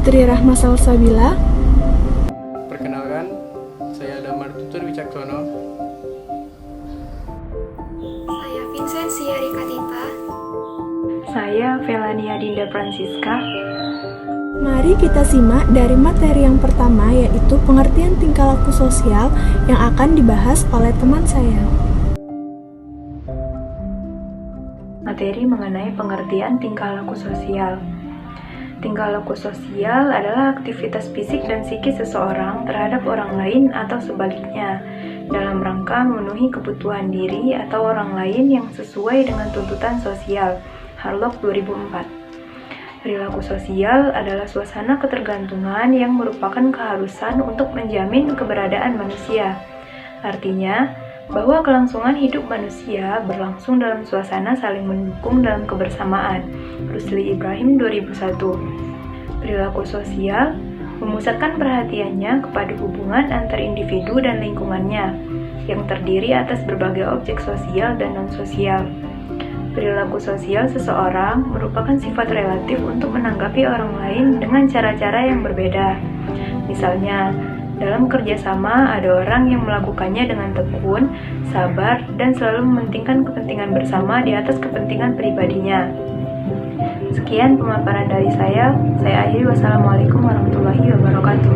Putri Rahma Salsabila. Perkenalkan, saya Damar Tutur Wicaksono. Saya Vincentia Rikatita. Saya Velania Dinda Francisca. Mari kita simak dari materi yang pertama, yaitu pengertian tingkah laku sosial yang akan dibahas oleh teman saya. Materi mengenai pengertian tingkah laku sosial. Tingkah laku sosial adalah aktivitas fisik dan psikis seseorang terhadap orang lain atau sebaliknya, dalam rangka memenuhi kebutuhan diri atau orang lain yang sesuai dengan tuntutan sosial. Harlock 2004. Perilaku sosial adalah suasana ketergantungan yang merupakan keharusan untuk menjamin keberadaan manusia. Artinya, bahwa kelangsungan hidup manusia berlangsung dalam suasana saling mendukung dalam kebersamaan. Rusli Ibrahim 2001. Perilaku sosial memusatkan perhatiannya kepada hubungan antar individu dan lingkungannya, yang terdiri atas berbagai objek sosial dan non-sosial. Perilaku sosial seseorang merupakan sifat relatif untuk menanggapi orang lain dengan cara-cara yang berbeda. Misalnya, dalam kerjasama ada orang yang melakukannya dengan tekun, sabar, dan selalu mementingkan kepentingan bersama di atas kepentingan pribadinya. Sekian pemaparan dari saya akhiri. Wassalamualaikum warahmatullahi wabarakatuh.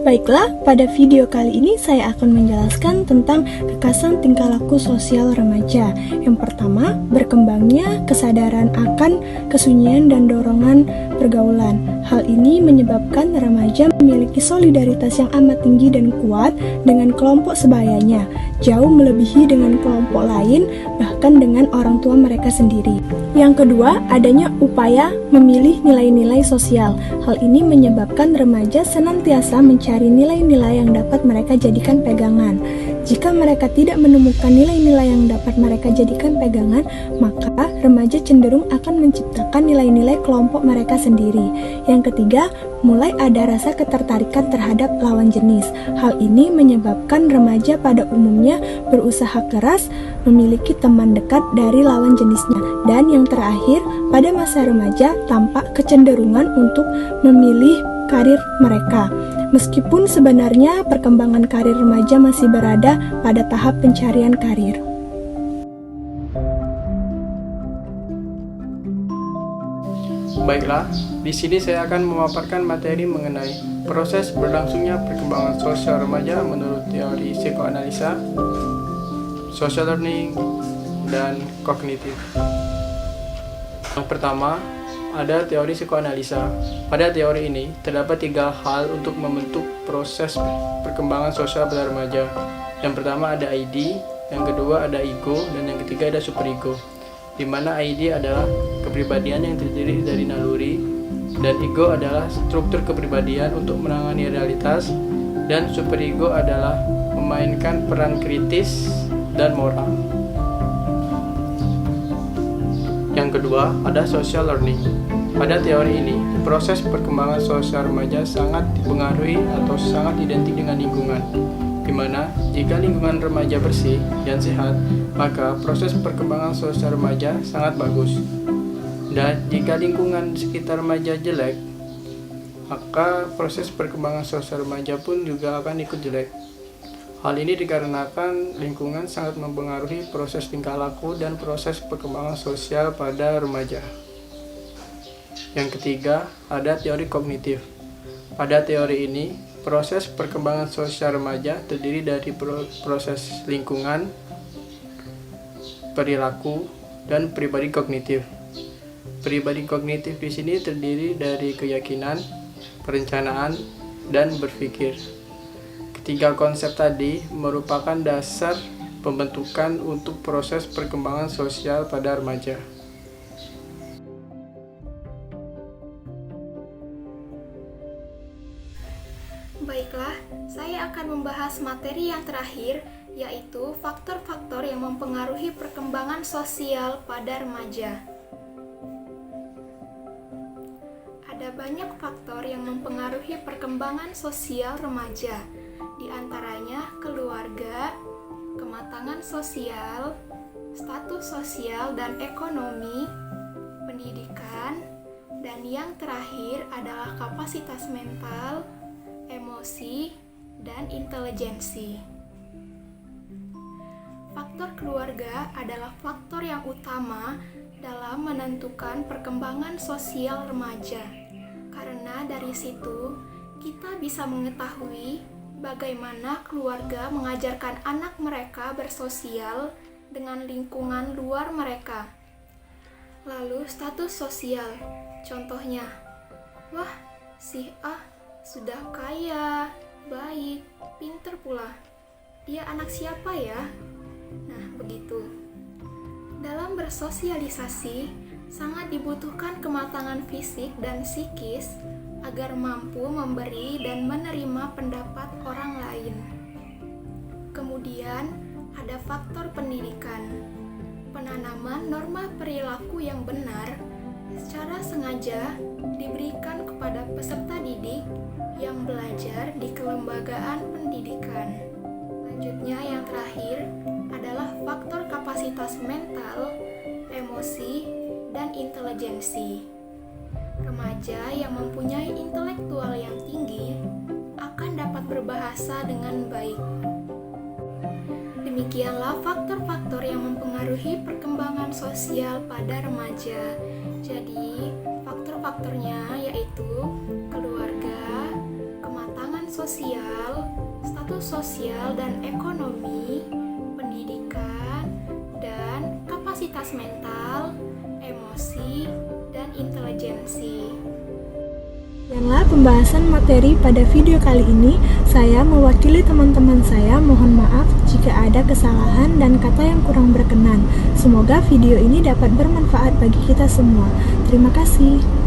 Baiklah, pada video kali ini saya akan menjelaskan tentang kekasan tingkah laku sosial remaja. Yang pertama, berkembangnya kesadaran akan kesunyian dan dorongan pergaulan. Hal ini menyebabkan remaja memiliki solidaritas yang amat tinggi dan kuat dengan kelompok sebayanya, jauh melebihi dengan kelompok lain, bahkan dengan orang tua mereka sendiri. Yang kedua, adanya upaya memilih nilai-nilai sosial. Hal ini menyebabkan remaja senantiasa mencari nilai-nilai yang dapat mereka jadikan pegangan. Jika mereka tidak menemukan nilai-nilai yang dapat mereka jadikan pegangan, maka remaja cenderung akan menciptakan nilai-nilai kelompok mereka sendiri. Yang ketiga, mulai ada rasa ketertarikan terhadap lawan jenis. Hal ini menyebabkan remaja pada umumnya berusaha keras memiliki teman dekat dari lawan jenisnya. Dan yang terakhir, pada masa remaja tampak kecenderungan untuk memilih karir mereka. Meskipun sebenarnya perkembangan karir remaja masih berada pada tahap pencarian karir. Baiklah, di sini saya akan memaparkan materi mengenai proses berlangsungnya perkembangan sosial remaja menurut teori psikoanalisa, social learning, dan kognitif. Yang pertama, ada teori psikoanalisa. Pada teori ini, terdapat 3 hal untuk membentuk proses perkembangan sosial pada remaja. Yang pertama ada ID, yang kedua ada ego, dan yang ketiga ada superego. Di mana ID adalah kepribadian yang terdiri dari naluri, dan ego adalah struktur kepribadian untuk menangani realitas, dan superego adalah memainkan peran kritis dan moral. Yang kedua, ada social learning. Pada teori ini, proses perkembangan sosial remaja sangat dipengaruhi atau sangat identik dengan lingkungan, di mana jika lingkungan remaja bersih dan sehat, maka proses perkembangan sosial remaja sangat bagus. Dan jika lingkungan sekitar remaja jelek, maka proses perkembangan sosial remaja pun juga akan ikut jelek. Hal ini dikarenakan lingkungan sangat mempengaruhi proses tingkah laku dan proses perkembangan sosial pada remaja. Yang ketiga, ada teori kognitif. Pada teori ini, proses perkembangan sosial remaja terdiri dari proses lingkungan, perilaku, dan pribadi kognitif. Pribadi kognitif di sini terdiri dari keyakinan, perencanaan, dan berpikir. Ketiga konsep tadi merupakan dasar pembentukan untuk proses perkembangan sosial pada remaja. Baiklah, saya akan membahas materi yang terakhir, yaitu faktor-faktor yang mempengaruhi perkembangan sosial pada remaja. Ada banyak faktor yang mempengaruhi perkembangan sosial remaja, di antaranya keluarga, kematangan sosial, status sosial dan ekonomi, pendidikan, dan yang terakhir adalah kapasitas mental, emosi, dan intelijensi. Faktor keluarga adalah faktor yang utama dalam menentukan perkembangan sosial remaja, karena dari situ kita bisa mengetahui bagaimana keluarga mengajarkan anak mereka bersosial dengan lingkungan luar mereka. Lalu status sosial, contohnya, wah si A sudah kaya, baik, pinter pula. Dia anak siapa ya? Nah, begitu. Dalam bersosialisasi, sangat dibutuhkan kematangan fisik dan psikis agar mampu memberi dan menerima pendapat orang lain. Kemudian, ada faktor pendidikan. Penanaman norma perilaku yang benar secara sengaja diberikan kepada peserta didik yang belajar di kelembagaan pendidikan. Selanjutnya yang terakhir adalah faktor kapasitas mental, emosi, dan intelijensi. Remaja yang mempunyai intelektual yang tinggi akan dapat berbahasa dengan baik. Demikianlah faktor-faktor yang mempengaruhi perkembangan sosial pada remaja. Jadi, faktor-faktornya yaitu keluarga, kematangan sosial, status sosial dan ekonomi, pendidikan, dan kapasitas mental, emosi, dan intelijensi. Demikianlah pembahasan materi pada video kali ini. Saya mewakili teman-teman saya mohon maaf jika ada kesalahan dan kata yang kurang berkenan. Semoga video ini dapat bermanfaat bagi kita semua. Terima kasih.